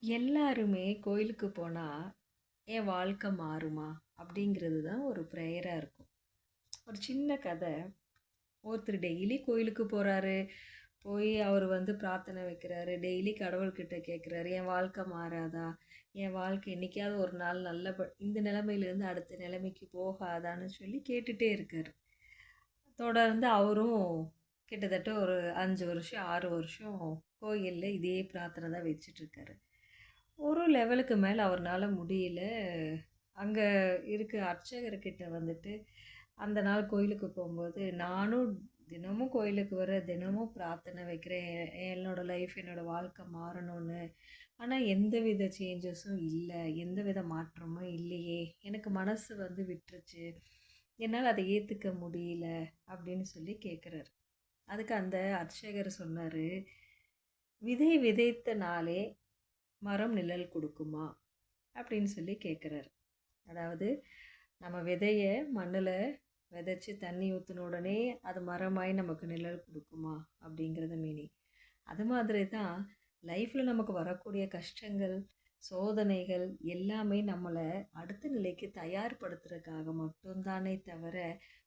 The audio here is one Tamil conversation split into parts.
எல்லாருமே கோயிலுக்கு போனா, "என் வாழ்க்கை மாறுமா?" அப்படிங்கிறது தான் ஒரு ப்ரேயரா இருக்கும். ஒரு சின்ன கதை. ஒருத்தர் டெய்லி கோயிலுக்கு போறாரு. போய் அவர் பிரார்த்தனை வைக்கிறாரு. டெய்லி கடவுள்கிட்ட கேட்குறாரு, "என் வாழ்க்கை மாறாதா? என் வாழ்க்கை என்னைக்காவது ஒரு நாள் இந்த நிலைமையிலேருந்து அடுத்த நிலைமைக்கு போகாதான்னு?" சொல்லி கேட்டுட்டே இருக்காரு. தொடர்ந்து அவரும் கிட்டத்தட்ட ஒரு 5 வருஷம், 6 வருஷம் கோயில்ல இதே பிரார்த்தனை தான் வச்சுட்ருக்காரு. ஒரு லெவலுக்கு மேல அவர்னால முடியல. அங்க இருக்க அர்ச்சகர்கிட்ட அந்த நாள் கோயிலுக்கு போம்போது, "நானும் தினமும் கோயிலுக்கு வரேன், தினமும் பிரார்த்தனை வைக்கிறேன். என்னோட லைஃப், என்னோட வாழ்க்கை மாறணும்னு. ஆனா எந்தவித சேஞ்சஸும் இல்ல. எந்தவித மாற்றமும் இல்லையே! எனக்கு மனசு விட்டுருச்சு. என்னால அத ஏத்துக்க முடியல." அப்படின்னு சொல்லி கேட்குறாரு. அதுக்கு அந்த அர்ச்சகர் சொன்னாரு, "விதை விதைத்த நாளே மரம் நிழல் குடுக்குமா?" அப்படின்னு சொல்லி கேட்குறாரு. அதாவது நம்ம விதைய மண்ணுல விதைச்சு தண்ணி ஊத்துன உடனே அது மரமாயி நமக்கு நிழல் குடுக்குமா? அப்படிங்கிறது மீனிங். அது மாதிரி தான் லைஃப்ல நமக்கு வரக்கூடிய கஷ்டங்கள், சோதனைகள் எல்லாமே நம்மள அடுத்த நிலைக்கு தயார்படுத்துறதுக்காக மட்டும் தானே தவிர,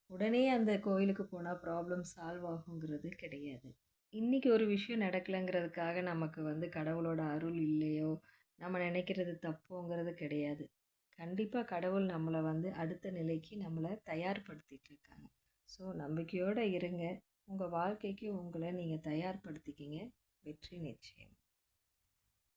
உடனே அந்த கோயிலுக்கு போனா ப்ராப்ளம் சால்வ் ஆகுங்கிறது கிடையாது. இன்னைக்கு ஒரு விஷயம் நடக்கலைங்கிறதுக்காக நமக்கு கடவுளோட அருள் இல்லையோ, நம்ம நினைக்கிறது தப்புங்கிறது கிடையாது. கண்டிப்பாக கடவுள் நம்மளை அடுத்த நிலைக்கு நம்மளை தயார்படுத்திட்டு இருக்காங்க. ஸோ நம்பிக்கையோடு இருங்க. உங்கள் வாழ்க்கைக்கு உங்களை நீங்கள் தயார்படுத்திக்கிங்க. வெற்றி நிச்சயம்.